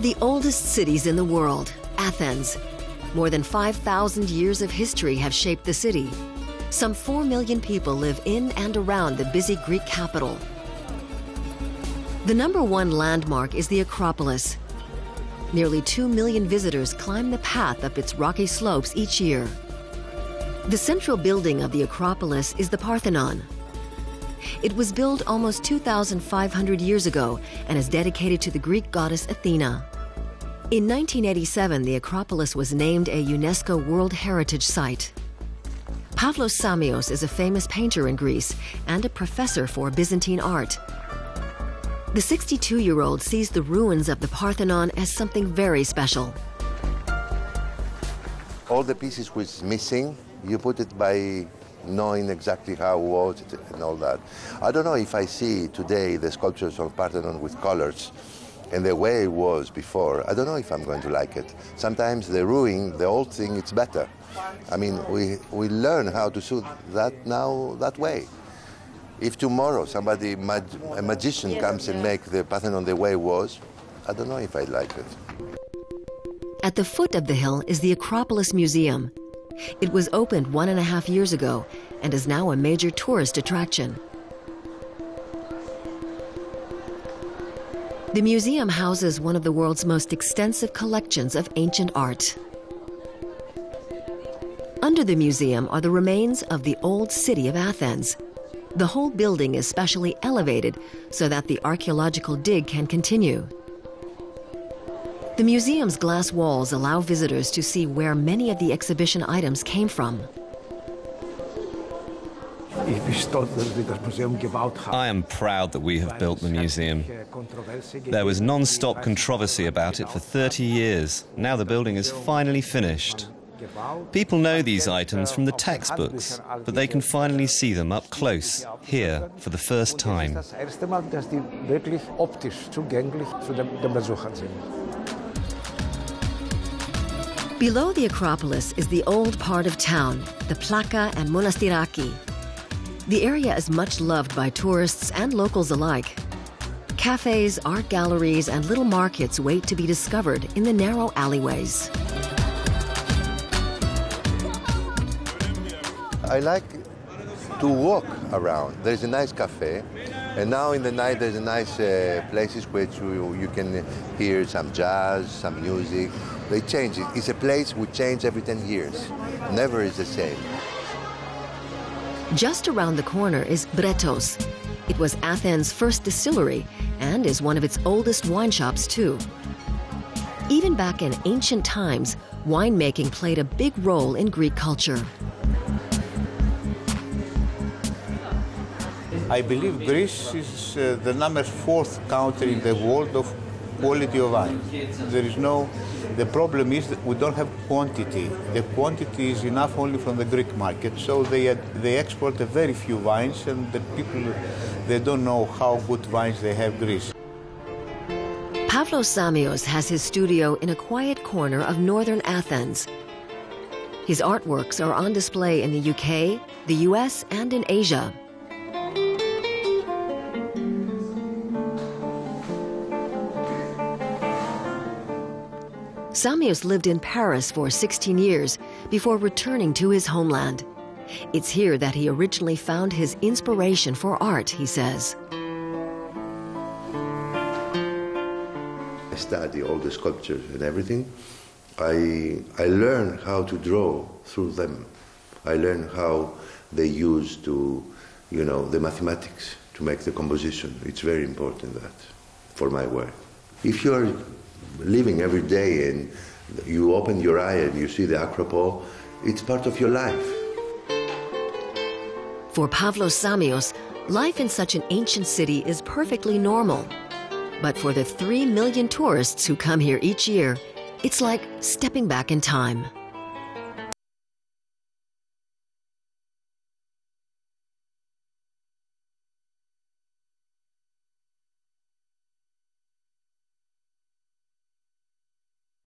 of the oldest cities in the world, Athens. More than 5,000 years of history have shaped the city. Some 4 million people live in and around the busy Greek capital. The #1 landmark is the Acropolis. Nearly 2 million visitors climb the path up its rocky slopes each year. The central building of the Acropolis is the Parthenon. It was built almost 2,500 years ago and is dedicated to the Greek goddess Athena. In 1987, the Acropolis was named a UNESCO World Heritage Site. Pavlos Samios is a famous painter in Greece and a professor for Byzantine art. The 62-year-old sees the ruins of the Parthenon as something very special. All the pieces which is missing, you put it by knowing exactly how it was and all that. I don't know if I see today the sculptures of Parthenon with colors and the way it was before. I don't know if I'm going to like it. Sometimes the ruin, the old thing, it's better. I mean, we learn how to shoot that now that way. If tomorrow somebody, a magician comes and make the Parthenon the way it was, I don't know if I like it. At the foot of the hill is the Acropolis Museum. It was opened 1.5 years ago and is now a major tourist attraction. The museum houses one of the world's most extensive collections of ancient art. Under the museum are the remains of the old city of Athens. The whole building is specially elevated so that the archaeological dig can continue. The museum's glass walls allow visitors to see where many of the exhibition items came from. I am proud that we have built the museum. There was non-stop controversy about it for 30 years. Now the building is finally finished. People know these items from the textbooks, but they can finally see them up close, here, for the first time. Below the Acropolis is the old part of town, the Plaka and Monastiraki. The area is much loved by tourists and locals alike. Cafes, art galleries, and little markets wait to be discovered in the narrow alleyways. I like to walk around. There's a nice cafe, and now in the night there's a nice places which you can hear some jazz, some music. They change it. It's a place we change every 10 years. Never is the same. Just around the corner is Barros. It was Athens' first distillery and is one of its oldest wine shops too. Even back in ancient times, winemaking played a big role in Greek culture. I believe Greece is the #4th country in the world of quality of wine. The problem is that we don't have quantity. The quantity is enough only from the Greek market, so they export a very few wines, and the people, they don't know how good wines they have in Greece. Pavlos Samios has his studio in a quiet corner of northern Athens. His artworks are on display in the UK, the US, and in Asia. Samios lived in Paris for 16 years before returning to his homeland. It's here that he originally found his inspiration for art, he says. I study all the sculptures and everything. I learn how to draw through them. I learn how they use the mathematics to make the composition. It's very important that for my work. If you are living every day and you open your eye and you see the Acropolis, it's part of your life. For Pavlos Samios, life in such an ancient city is perfectly normal. But for the 3 million tourists who come here each year, it's like stepping back in time.